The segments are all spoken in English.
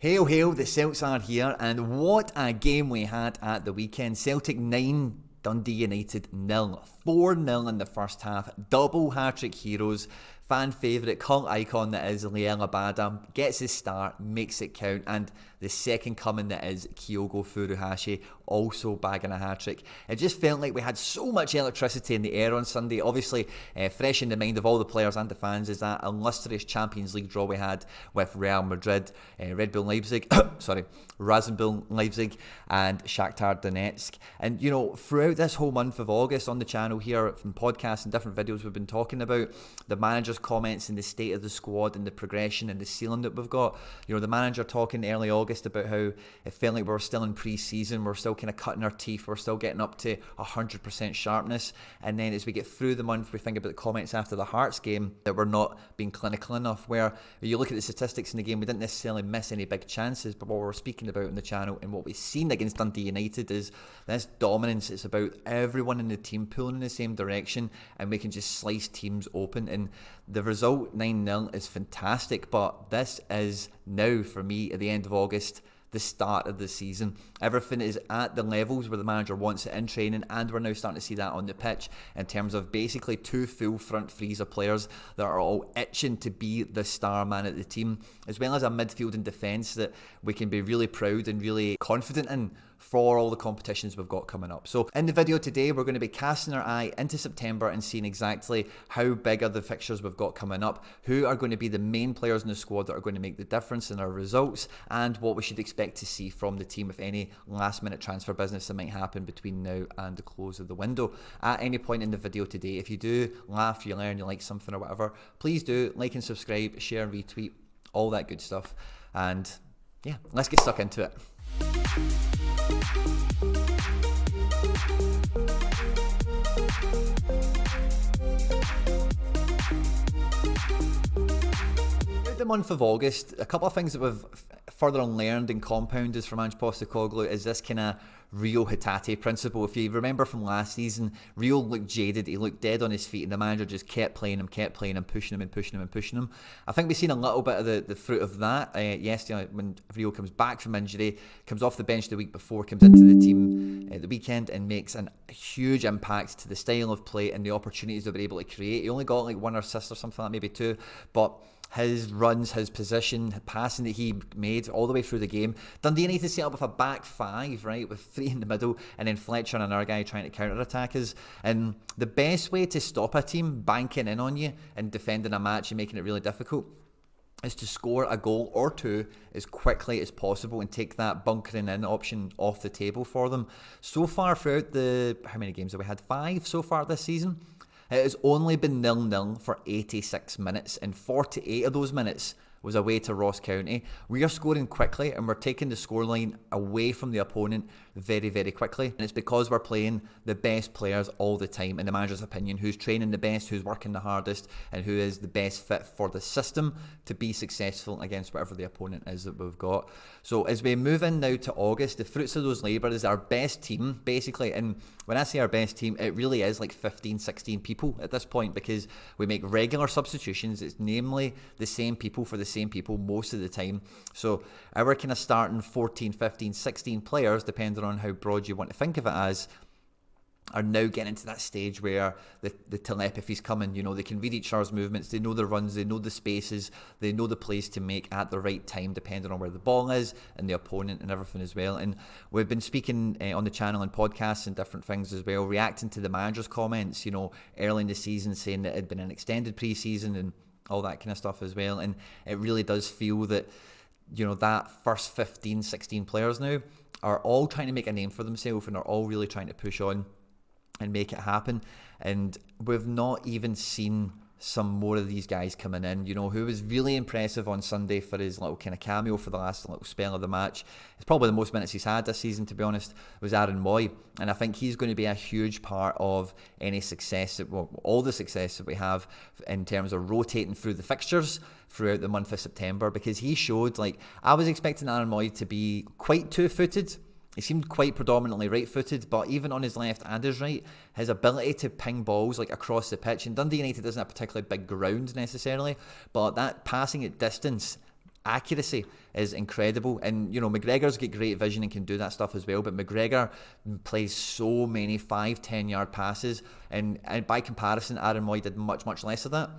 Hail, hail, the Celts are here, and what a game we had at the weekend. Celtic 9, Dundee United 0. 4-0 in the first half, double hat-trick heroes. Fan favourite, cult icon that is Liel Abada gets his start, makes it count, and the second coming that is Kyogo Furuhashi also bagging a hat-trick. It just felt like we had so much electricity in the air on Sunday. Obviously, fresh in the mind of all the players and the fans is that illustrious Champions League draw we had with Real Madrid, Red Bull Leipzig, Rasenball Leipzig and Shakhtar Donetsk. And you know, throughout this whole month of August on the channel here, from podcasts and different videos, we've been talking about the manager's comments and the state of the squad and the progression and the ceiling that we've got. You know, the manager talking early August about how it felt like we were still in pre-season, we're still kind of cutting our teeth, we're still getting up to 100% sharpness. And then as we get through the month, we think about the comments after the Hearts game that we're not being clinical enough, where you look at the statistics in the game, we didn't necessarily miss any big chances, but what we're speaking about in the channel and what we've seen against Dundee United is this dominance. It's about everyone in the team pulling in the same direction, and we can just slice teams open. And the result 9-0 is fantastic, but this is now, for me, at the end of August, the start of the season. Everything is at the levels where the manager wants it in training, and we're now starting to see that on the pitch in terms of basically two full front threes of players that are all itching to be the star man at the team, as well as a midfield and defence that we can be really proud and really confident in for all the competitions we've got coming up. So in the video today, we're going to be casting our eye into September and seeing exactly how big are the fixtures we've got coming up, who are going to be the main players in the squad that are going to make the difference in our results, and what we should expect to see from the team if any last minute transfer business that might happen between now and the close of the window. At any point in the video today, if you do laugh, you learn, you like something or whatever, please do like and subscribe, share and retweet, all that good stuff. And yeah, let's get stuck into it. The month of August, a couple of things that we've further on learned and compounded from Ange Postecoglou is this kind of Rio Hatate principle. If you remember from last season, Rio looked jaded, he looked dead on his feet, and the manager just kept playing him, pushing him. I think we've seen a little bit of the fruit of that yesterday when Rio comes back from injury, comes off the bench the week before, comes into the team at the weekend and makes a huge impact to the style of play and the opportunities that we're able to create. He only got like one assist or something like that, maybe two, but his runs, his position, passing that he made all the way through the game. Dundee United set up with a back five, right, with three in the middle, and then Fletcher and another guy trying to counter-attack us. And the best way to stop a team banking in on you and defending a match and making it really difficult is to score a goal or two as quickly as possible and take that bunkering in option off the table for them. So far throughout how many games have we had? 5 so far this season. It has only been 0-0 for 86 minutes, and 48 of those minutes was away to Ross County. We are scoring quickly and we're taking the scoreline away from the opponent very, very quickly. And it's because we're playing the best players all the time, in the manager's opinion, who's training the best, who's working the hardest, and who is the best fit for the system to be successful against whatever the opponent is that we've got. So as we move in now to August, the fruits of those labour is our best team, basically. And when I say our best team, it really is like 15, 16 people at this point, because we make regular substitutions. It's namely the same people for the same people most of the time. So our kind of starting 14, 15, 16 players, depending on how broad you want to think of it as, are now getting into that stage where the telepathy's coming. You know, they can read each other's movements, they know the runs, they know the spaces, they know the plays to make at the right time, depending on where the ball is and the opponent and everything as well. And we've been speaking on the channel and podcasts and different things as well, reacting to the manager's comments, you know, early in the season, saying that it had been an extended pre-season and all that kind of stuff as well. And it really does feel that, you know, that first 15, 16 players now are all trying to make a name for themselves and are all really trying to push on and make it happen. And we've not even seen some more of these guys coming in. You know, who was really impressive on Sunday for his little kind of cameo for the last little spell of the match. It's probably the most minutes he's had this season, to be honest, was Aaron Mooy. And I think he's going to be a huge part of any success, all the success that we have in terms of rotating through the fixtures throughout the month of September, because he showed, like, I was expecting Aaron Mooy to be quite two-footed. He seemed quite predominantly right-footed, but even on his left and his right, his ability to ping balls like across the pitch, and Dundee United isn't a particularly big ground necessarily, but that passing at distance accuracy is incredible. And, you know, McGregor's got great vision and can do that stuff as well, but McGregor plays so many 5-10 yard passes, and by comparison, Aaron Mooy did much, much less of that.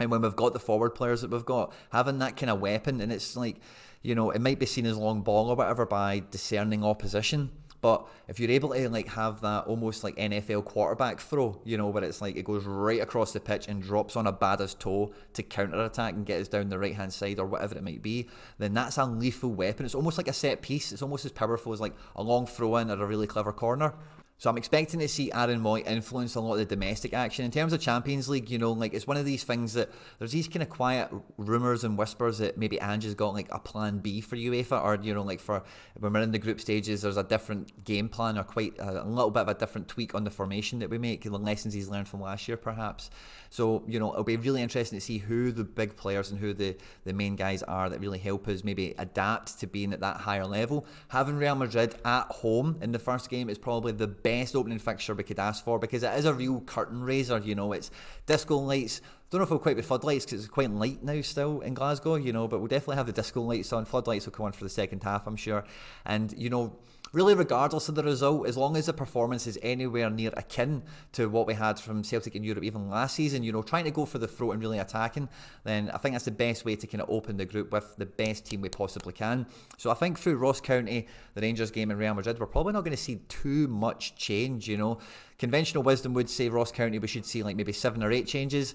And when we've got the forward players that we've got, having that kind of weapon, and it's like, you know, it might be seen as long ball or whatever by discerning opposition, but if you're able to like have that almost like NFL quarterback throw, you know, where it's like it goes right across the pitch and drops on a badder's toe to counter attack and get us down the right hand side or whatever it might be, then that's a lethal weapon. It's almost like a set piece. It's almost as powerful as like a long throw in or a really clever corner. So I'm expecting to see Aaron Mooy influence a lot of the domestic action. In terms of Champions League, you know, like it's one of these things that there's these kind of quiet rumours and whispers that maybe Ange has got like a plan B for UEFA, or, you know, like for when we're in the group stages, there's a different game plan or quite a little bit of a different tweak on the formation that we make, the lessons he's learned from last year perhaps. So, you know, it'll be really interesting to see who the big players and who the main guys are that really help us maybe adapt to being at that higher level. Having Real Madrid at home in the first game is probably the best opening fixture we could ask for, because it is a real curtain raiser. You know, it's disco lights. Don't know if it'll quite be floodlights because it's quite light now still in Glasgow, you know, but we'll definitely have the disco lights on. Floodlights will come on for the second half, I'm sure. And, you know, really regardless of the result, as long as the performance is anywhere near akin to what we had from Celtic in Europe even last season, you know, trying to go for the throat and really attacking, then I think that's the best way to kind of open the group with the best team we possibly can. So I think through Ross County, the Rangers game and Real Madrid, we're probably not going to see too much change, you know. Conventional wisdom would say Ross County we should see like maybe 7 or 8 changes.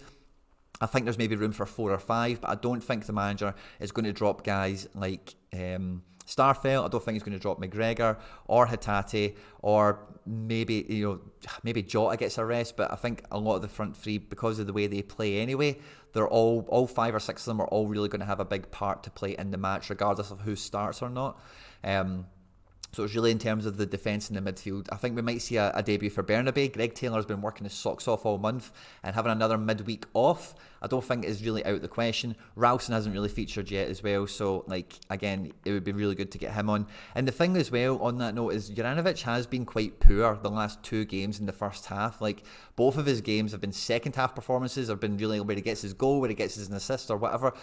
I think there's maybe room for 4 or 5, but I don't think the manager is going to drop guys like Starfelt. I don't think he's going to drop McGregor or Hatate, or maybe, you know, maybe Jota gets a rest, but I think a lot of the front three, because of the way they play anyway, they're all 5 or 6 of them are all really going to have a big part to play in the match, regardless of who starts or not. So it's really in terms of the defence and the midfield. I think we might see a debut for Bernabei. Greg Taylor's been working his socks off all month, and having another midweek off, I don't think is really out of the question. Ralston hasn't really featured yet as well, so like again, it would be really good to get him on. And the thing as well on that note is Juranovic has been quite poor the last 2 games in the first half. Like both of his games have been second half performances, have been really where he gets his goal, where he gets his assist or whatever.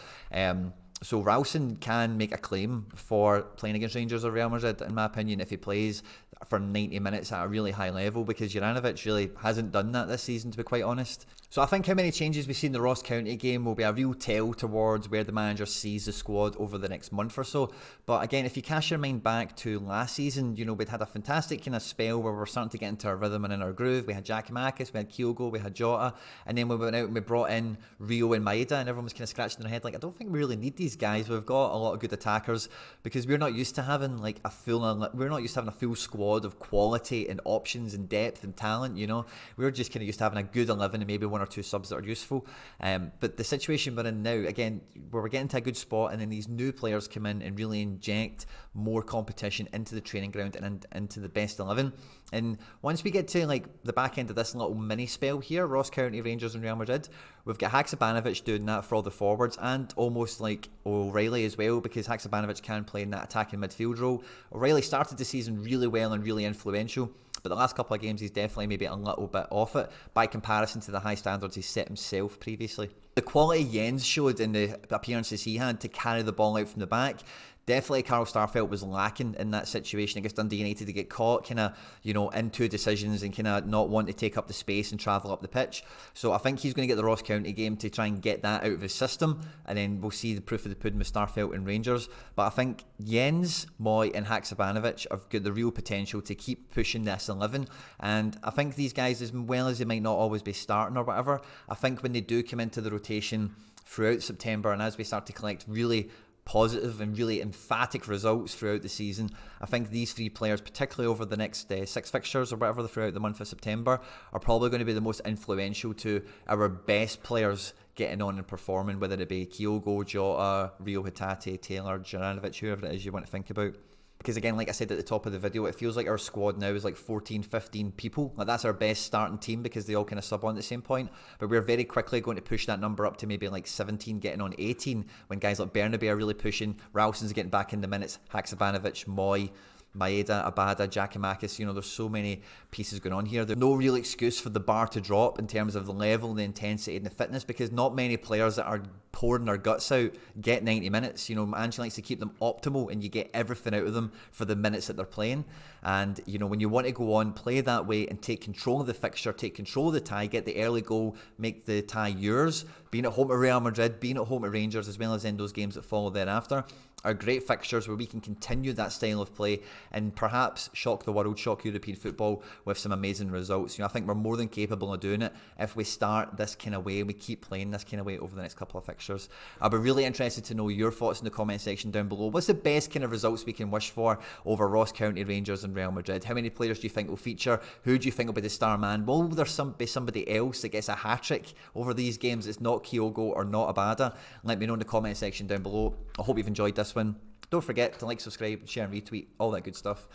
So Ralston can make a claim for playing against Rangers or Real Madrid, in my opinion, if he plays for 90 minutes at a really high level, because Juranovic really hasn't done that this season, to be quite honest. So I think how many changes we see in the Ross County game will be a real tell towards where the manager sees the squad over the next month or so. But again, if you cast your mind back to last season, you know, we'd had a fantastic kind of spell where we're starting to get into our rhythm and in our groove. We had Giakoumakis, we had Kyogo, we had Jota, and then we went out and we brought in Rio and Maeda, and everyone was kind of scratching their head like, I don't think we really need these guys. We've got a lot of good attackers, because we're not used to having like a full squad of quality and options and depth and talent, you know. We're just kind of used to having a good 11 and maybe 1 or 2 subs that are useful. But the situation we're in now, again, where we're getting to a good spot, and then these new players come in and really inject more competition into the training ground and into the best 11. And once we get to like the back end of this little mini spell here, Ross County, Rangers and Real Madrid, we've got Haksabanovic doing that for all the forwards, and almost like O'Reilly as well, because Haksabanovic can play in that attacking midfield role. O'Reilly started the season really well and really influential, but the last couple of games he's definitely maybe a little bit off it by comparison to the high standards he's set himself previously. The quality Jens showed in the appearances he had to carry the ball out from the back, definitely Carl Starfelt was lacking in that situation against Dundee United, to get caught kind of, you know, into decisions and kind of not want to take up the space and travel up the pitch. So I think he's going to get the Ross County game to try and get that out of his system, and then we'll see the proof of the pudding with Starfelt and Rangers. But I think Jens, Mooy and Haksabanovic have got the real potential to keep pushing this 11, and I think these guys, as well as they might not always be starting or whatever, I think when they do come into the rotation throughout September, and as we start to collect really positive and really emphatic results throughout the season, I think these 3 players, particularly over the next 6 fixtures or whatever throughout the month of September, are probably going to be the most influential to our best players getting on and performing, whether it be Kyogo, Jota, Rio Hatate, Taylor, Juranovic, whoever it is you want to think about. Because again, like I said at the top of the video, it feels like our squad now is like 14, 15 people. Like that's our best starting team, because they all kind of sub on at the same point. But we're very quickly going to push that number up to maybe like 17, getting on 18, when guys like Bernabei are really pushing. Ralston's getting back in the minutes, Haksabanovic, Mooy, Maeda, Abada, Giakoumakis. You know, there's so many pieces going on here. There's no real excuse for the bar to drop in terms of the level, the intensity and the fitness, because not many players that are pouring their guts out get 90 minutes. You know, Ange likes to keep them optimal and you get everything out of them for the minutes that they're playing. And, you know, when you want to go on, play that way and take control of the fixture, take control of the tie, get the early goal, make the tie yours, being at home to Real Madrid, being at home to Rangers, as well as in those games that follow thereafter, are great fixtures where we can continue that style of play and perhaps shock the world, shock European football with some amazing results. You know, I think we're more than capable of doing it if we start this kind of way and we keep playing this kind of way over the next couple of fixtures. I'll be really interested to know your thoughts in the comment section down below. What's the best kind of results we can wish for over Ross County, Rangers and Real Madrid? How many players do you think will feature? Who do you think will be the star man? Will there be somebody else that gets a hat-trick over these games? It's not Kyogo or not Abada. Let me know in the comment section down below. I hope you've enjoyed this one. Don't forget to like, subscribe, share and retweet, all that good stuff.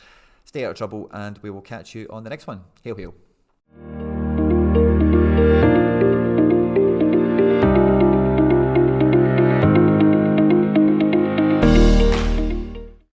Stay out of trouble and we will catch you on the next one. Hail, hail.